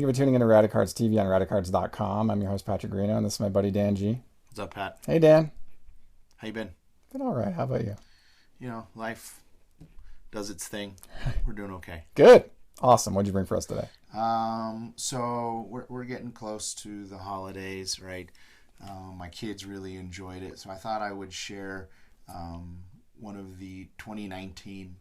for tuning into Radicards TV on Radicards.com. I'm your host, Patrick Greeno, and this is my buddy, Dan G. What's up, Pat? Hey, Dan. How you been? Been all right. How about you? You know, life does its thing. We're doing okay. Good. Awesome. What'd you bring for us today? So we're getting close to the holidays, right? My kids really enjoyed it, so I thought I would share one of the 2019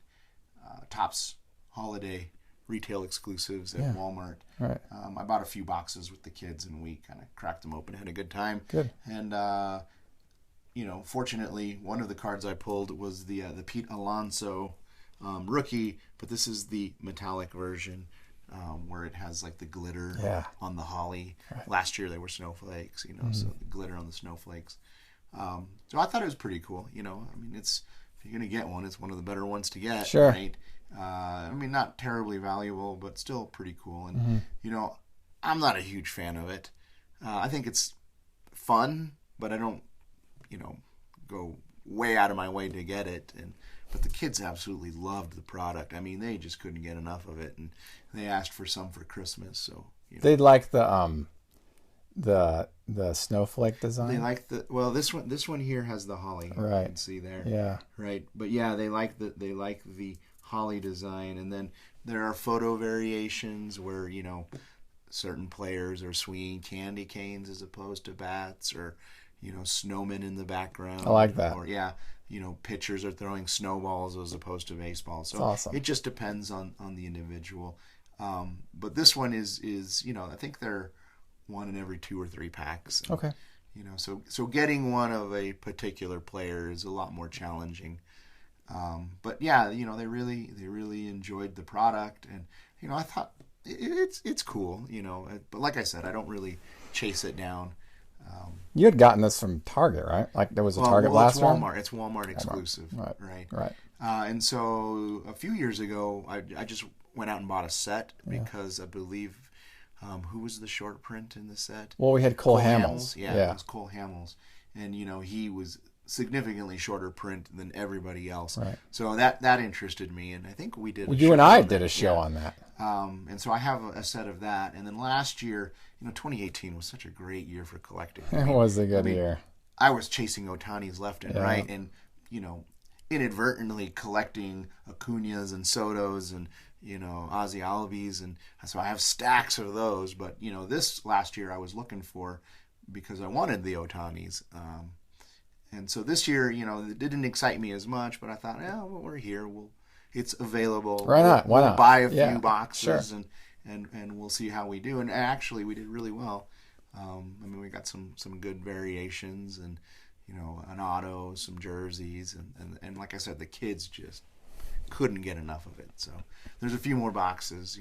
Topps holiday retail exclusives at Walmart. Right. I bought a few boxes with the kids, and we kind of cracked them open, had a good time. Good. And fortunately, one of the cards I pulled was the Pete Alonso rookie, but this is the metallic version where it has like the glitter on the holly. Right. Last year they were snowflakes, so the glitter on the snowflakes. So I thought it was pretty cool. I mean, if you're gonna get one, it's one of the better ones to get. Sure. Right. I mean, not terribly valuable, but still pretty cool. And I'm not a huge fan of it. I think it's fun, but I don't, go way out of my way to get it. But the kids absolutely loved the product. I mean, they just couldn't get enough of it, and they asked for some for Christmas. So they like the snowflake design. They like this one here has the holly. Right. You can see there. Yeah. Right. But yeah, they like the holly design, and then there are photo variations where certain players are swinging candy canes as opposed to bats, or snowmen in the background. I like that. Or pitchers are throwing snowballs as opposed to baseballs. So awesome. It just depends on the individual. But this one is I think they're one in every 2 or 3 packs. And, okay. So getting one of a particular player is a lot more challenging. But yeah, they really enjoyed the product, and I thought it's cool, but like I said, I don't really chase it down. You had gotten this from Target, right? Like there was a Target blast one? It's Walmart exclusive. Right. And so a few years ago, I just went out and bought a set because I believe, who was the short print in the set? Well, we had Cole Hamels. Yeah, it was Cole Hamels. And, he was significantly shorter print than everybody else. Right. So that interested me, and I think we did. You and I did a show on that. And so I have a set of that. And then last year, 2018 was such a great year for collecting. It was a good year. I was chasing Otanis left and right, and inadvertently collecting Acuñas and Sotos and Ozzy Albies, and so I have stacks of those. But this last year I was looking for because I wanted the Otanis. And so this year, it didn't excite me as much, but I thought, well, we're here. It's available. Why not? We'll buy a few boxes, sure. and we'll see how we do. And actually, we did really well. We got some good variations, and an auto, some jerseys, and like I said, the kids just couldn't get enough of it. So there's a few more boxes.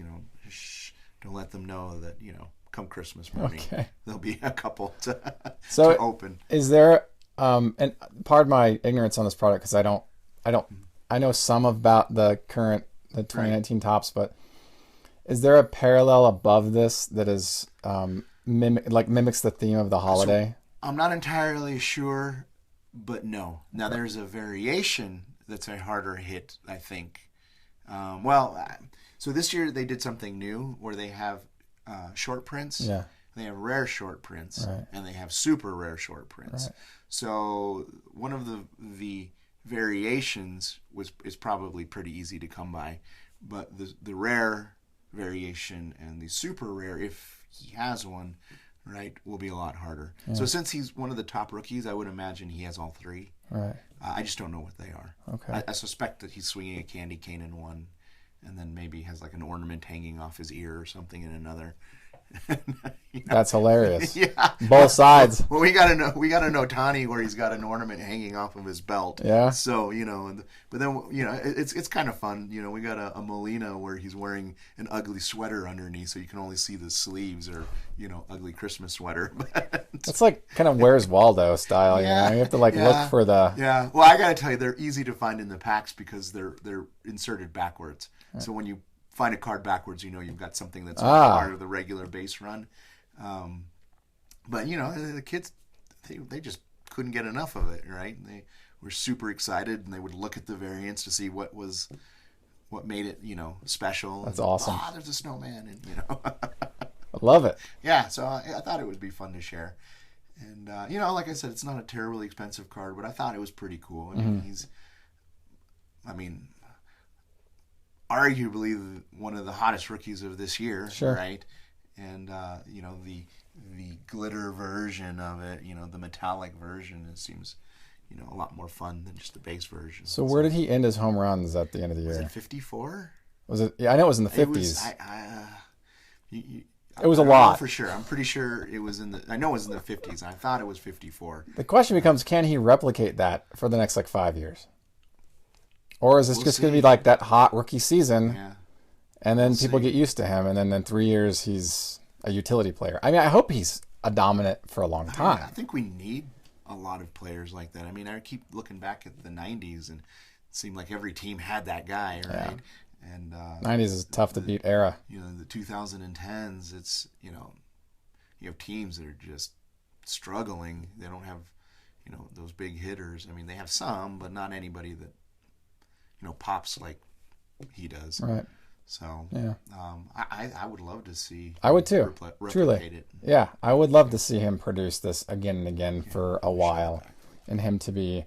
Don't let them know that come Christmas morning, there'll be a couple to open. Is there and pardon my ignorance on this product because I know some about the 2019 Topps, but is there a parallel above this that is mimics the theme of the holiday? So I'm not entirely sure, but no. Now there's a variation that's a harder hit, I think. So this year they did something new where they have short prints. Yeah. They have rare short prints, right. And they have super rare short prints. Right. So one of the variations is probably pretty easy to come by, but the rare variation and the super rare, if he has one, right, will be a lot harder. Yeah. So since he's one of the top rookies, I would imagine he has all 3. Right. I just don't know what they are. Okay. I suspect that he's swinging a candy cane in one, and then maybe has like an ornament hanging off his ear or something in another. That's hilarious. Yeah, both sides. Well, we got to know Tani where he's got an ornament hanging off of his belt. Yeah. So but then it's kind of fun. We got a Molina where he's wearing an ugly sweater underneath, so you can only see the sleeves, or ugly Christmas sweater. It's like kind of Where's Waldo style. You have to look for the. Yeah. Well, I got to tell you, they're easy to find in the packs because they're inserted backwards. Right. So when you find a card backwards, you've got something that's part of the regular base run. But the kids, they just couldn't get enough of it, right? They were super excited, and they would look at the variants to see what made it, special. That's awesome. There's a snowman, and I love it. Yeah, so I thought it would be fun to share. And, like I said, it's not a terribly expensive card, but I thought it was pretty cool. I mean, arguably one of the hottest rookies of this year, Sure. right? And, the glitter version of it, the metallic version, it seems, a lot more fun than just the base version. So where did he end his home runs at the end of the year? Was it 54? Was it? Yeah, I know it was in the 50s. It was a I don't lot. know for sure. I'm pretty sure it was I know it was in the 50s. I thought it was 54. The question becomes, can he replicate that for the next 5 years? Or is this just going to be like that hot rookie season, and then people get used to him, and then in 3 years he's a utility player? I mean, I hope he's a dominant for a long time. I think we need a lot of players like that. I mean, I keep looking back at the 90s, and it seemed like every team had that guy, right? Yeah. And 90s is a tough to beat era. The 2010s, it's you have teams that are just struggling. They don't have those big hitters. I mean, they have some, but not anybody that pops like he does. Right. So yeah, I would love to see. I would too. Truly. It. Yeah, I would love to see him produce this again and again for a while, and him to be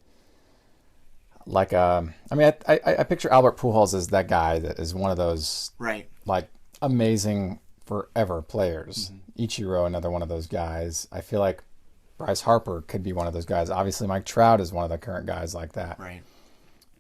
like I picture Albert Pujols as that guy that is one of those amazing forever players. Mm-hmm. Ichiro, another one of those guys. I feel like Bryce Harper could be one of those guys. Obviously, Mike Trout is one of the current guys like that. Right.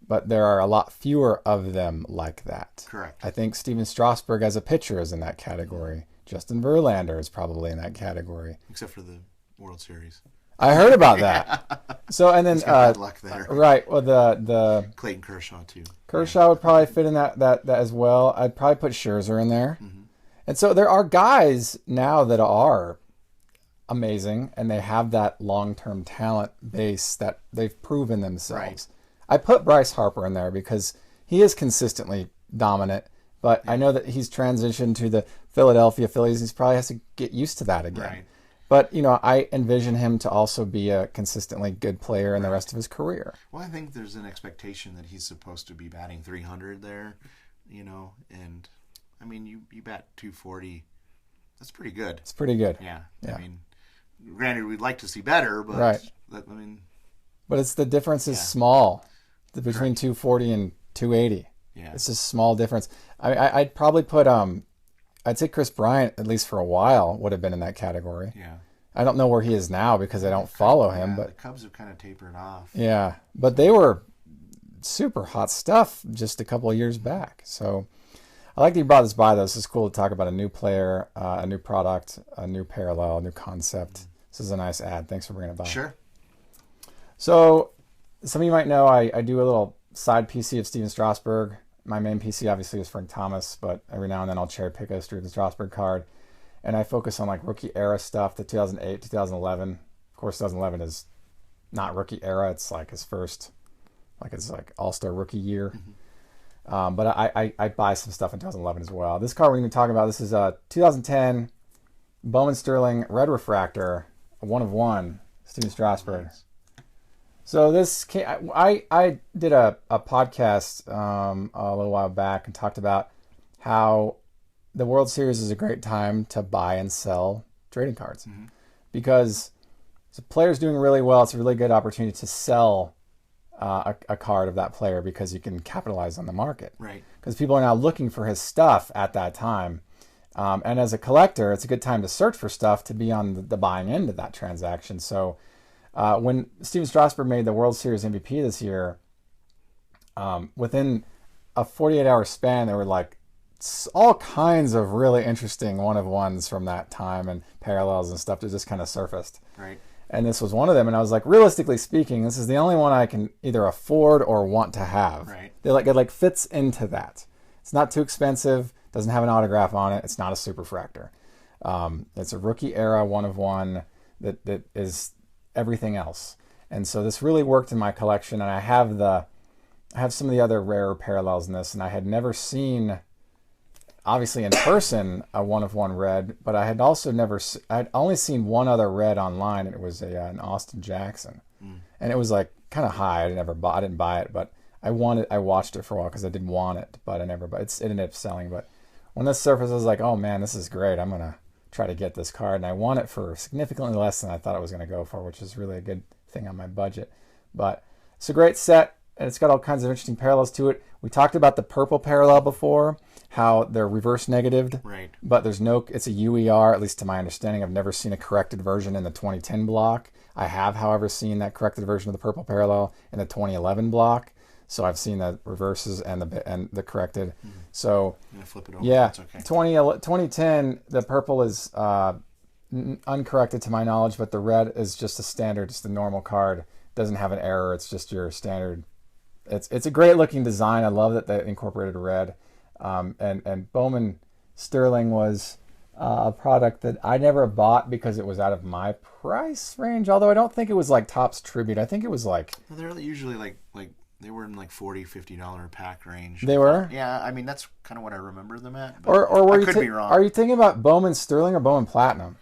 But there are a lot fewer of them like that. Correct. I think Steven Strasburg as a pitcher is in that category. Justin Verlander is probably in that category. Except for the World Series. I heard about that. So and then bad luck there. Right. Well, the Clayton Kershaw too. Kershaw would probably fit in that as well. I'd probably put Scherzer in there. Mm-hmm. And so there are guys now that are amazing, and they have that long-term talent base that they've proven themselves. Right. I put Bryce Harper in there because he is consistently dominant, but I know that he's transitioned to the Philadelphia Phillies. He probably has to get used to that again. Right. But, I envision him to also be a consistently good player in the rest of his career. Well, I think there's an expectation that he's supposed to be batting 300 there, and, I mean, you bat 240. That's pretty good. It's pretty good. Yeah. I mean, granted, we'd like to see better, but, But it's the difference is small between 240 and 280. Yeah. It's just a small difference. I'd probably put I'd say Chris Bryant, at least for a while, would have been in that category. Yeah. I don't know where he is now because I don't follow him. But the Cubs have kind of tapered off. Yeah, but they were super hot stuff just a couple of years back. So I like that you brought this by, though. This is cool to talk about a new player, a new product, a new parallel, a new concept. Mm-hmm. This is a nice ad. Thanks for bringing it by. Sure. So some of you might know I do a little side PC of Steven Strasburg. My main PC obviously is Frank Thomas, but every now and then I'll cherry pick a Steven Strasburg card. And I focus on rookie era stuff, the 2008, 2011. Of course, 2011 is not rookie era. It's his first, it's all-star rookie year. Mm-hmm. But I buy some stuff in 2011 as well. This card we're going to talk about, this is a 2010 Bowman Sterling Red Refractor, a 1/1, Steven Strasburg. Nice. So this I did a podcast a little while back and talked about how the World Series is a great time to buy and sell trading cards. Mm-hmm. Because if a player's doing really well, it's a really good opportunity to sell a card of that player because you can capitalize on the market. Right. Because people are now looking for his stuff at that time. And as a collector, it's a good time to search for stuff to be on the buying end of that transaction. So when Steven Strasburg made the World Series MVP this year, within a 48-hour span, there were all kinds of really interesting 1/1s from that time and parallels and stuff that just kind of surfaced. Right. And this was one of them. And I was realistically speaking, this is the only one I can either afford or want to have. Right. It fits into that. It's not too expensive. Doesn't have an autograph on it. It's not a super refractor. It's a rookie era 1/1 that is everything else. And so this really worked in my collection, and I have some of the other rare parallels in this, and I had never seen, obviously in person, a 1/1 red, but I had also I'd only seen one other red online, and it was an Austin Jackson. And it was kind of high. I didn't buy it, but I watched it for a while because I did want it, but I never bought it. It ended up selling. But when this surfaced, I was like, oh man, this is great. I'm gonna try to get this card, and I won it for significantly less than I thought it was going to go for, which is really a good thing on my budget. But it's a great set, and it's got all kinds of interesting parallels to it. We talked about the purple parallel before, how they're reverse negatived, right? But there's no, it's a UER, at least to my understanding. I've never seen a corrected version in the 2010 block. I have, however, seen that corrected version of the purple parallel in the 2011 block. So I've seen the reverses and the corrected. So flip it over. Yeah, That's okay. 2010, the purple is uncorrected to my knowledge, but the red is just a standard, just a normal card. Doesn't have an error. It's just your standard. It's a great looking design. I love that they incorporated red. And Bowman Sterling was a product that I never bought because it was out of my price range. Although I don't think it was like Topps Tribute. I think it was like... Well, they're usually like they were in like $40-$50 a pack range. They were? Yeah, I mean that's kind of what I remember them at. Or were I could be wrong. Are you thinking about Bowman Sterling or Bowman Platinum?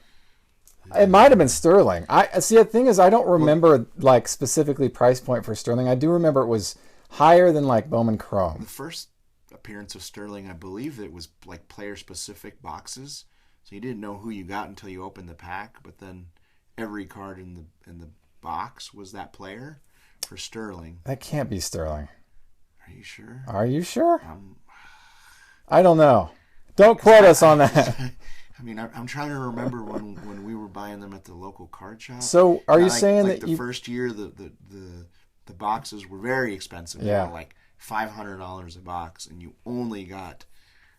It might have been Sterling. I see. The thing is, I don't remember like specifically price point for Sterling. I do remember it was higher than like Bowman Chrome. The first appearance of Sterling, I believe it was like player-specific boxes, so you didn't know who you got until you opened the pack. But then every card in the box was that player for Sterling. That can't be Sterling. Are you sure? Are you sure? I don't know. Don't quote us on that. I mean, I'm trying to remember when we were buying them at the local card shop. So, are you saying that the first year the boxes were very expensive? Yeah, they were like $500 a box, and you only got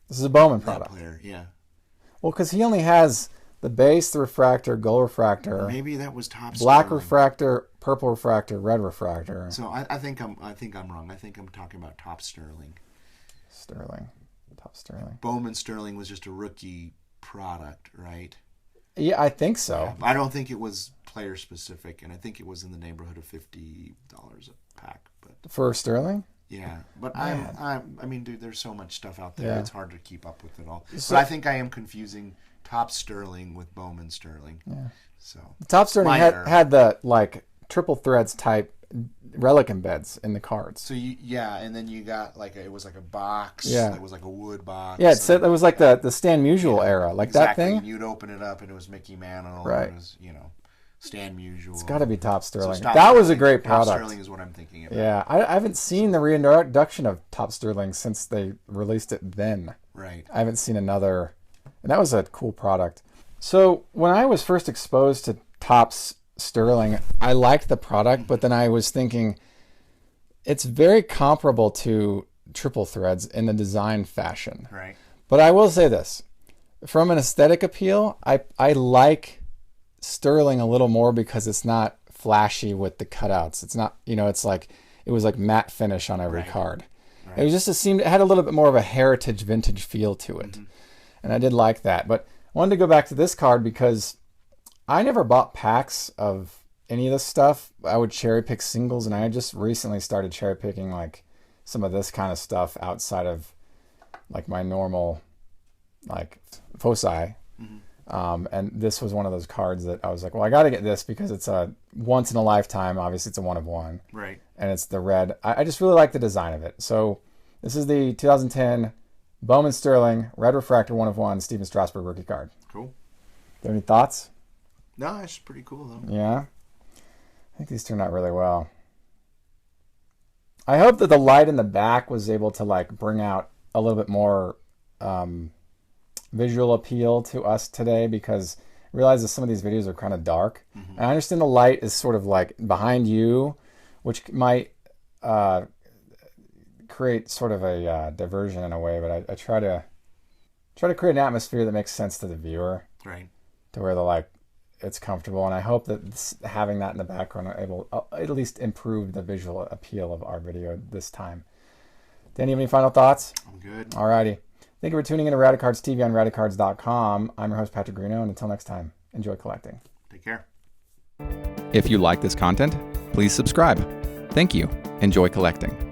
this is a Bowman product. Player, yeah. Well, because he only has the base, the refractor, gold refractor. Maybe that was Topps black Sterling. Refractor, purple refractor, red refractor. So I think I'm wrong. I think I'm talking about Topps Sterling. Topps Sterling. Bowman Sterling was just a rookie product, right? Yeah, I think so. Yeah, I don't think it was player specific, and I think it was in the neighborhood of $50 a pack. But for Sterling. Yeah, but Man. I mean, dude, there's so much stuff out there. Yeah. It's hard to keep up with it all. So, but I think I am confusing Topps Sterling with Bowman Sterling. Yeah. So Topps Sterling had the like triple threads type relic embeds in the cards. So and then you got it was like a box. Yeah. It was like a wood box. Yeah, it was like the Stan Musial era, like exactly. that thing. And you'd open it up and it was Mickey Mantle. Right. And it was Stan Musial. It's got to be Topps Sterling. So that was a great Topps product. Sterling is what I'm thinking about. Yeah, I haven't seen the reintroduction of Topps Sterling since they released it then. Right. I haven't seen another, and that was a cool product. So when I was first exposed to Topps Sterling, I liked the product, but then I was thinking it's very comparable to triple threads in the design fashion. Right. But I will say this, from an aesthetic appeal, I like Sterling a little more because it's not flashy with the cutouts. It's not, it's like, it was like matte finish on every card. Right. It had a little bit more of a heritage vintage feel to it. Mm-hmm. And I did like that. But I wanted to go back to this card because I never bought packs of any of this stuff. I would cherry pick singles, and I just recently started cherry picking like some of this kind of stuff outside of like my normal like foci. Mm-hmm. And this was one of those cards that I was like, well, I got to get this because it's a once in a lifetime. Obviously, it's a 1 of 1. Right. And it's the red. I just really like the design of it. So this is the 2010 Bowman Sterling Red Refractor 1 of 1 Steven Strasburg rookie card. Cool. Do you have any thoughts? No, it's pretty cool though. Yeah. I think these turned out really well. I hope that the light in the back was able to like bring out a little bit more visual appeal to us today, because I realize that some of these videos are kind of dark. Mm-hmm. And I understand the light is sort of like behind you, which might create sort of a diversion in a way, but I try to create an atmosphere that makes sense to the viewer. Right. To where it's comfortable, and I hope that having that in the background are able at least improve the visual appeal of our video this time. Danny, have any final thoughts? I'm good. Alrighty. Thank you for tuning in to Radicards TV on Radicards.com. I'm your host, Patrick Greeno, and until next time, enjoy collecting. Take care. If you like this content, please subscribe. Thank you. Enjoy collecting.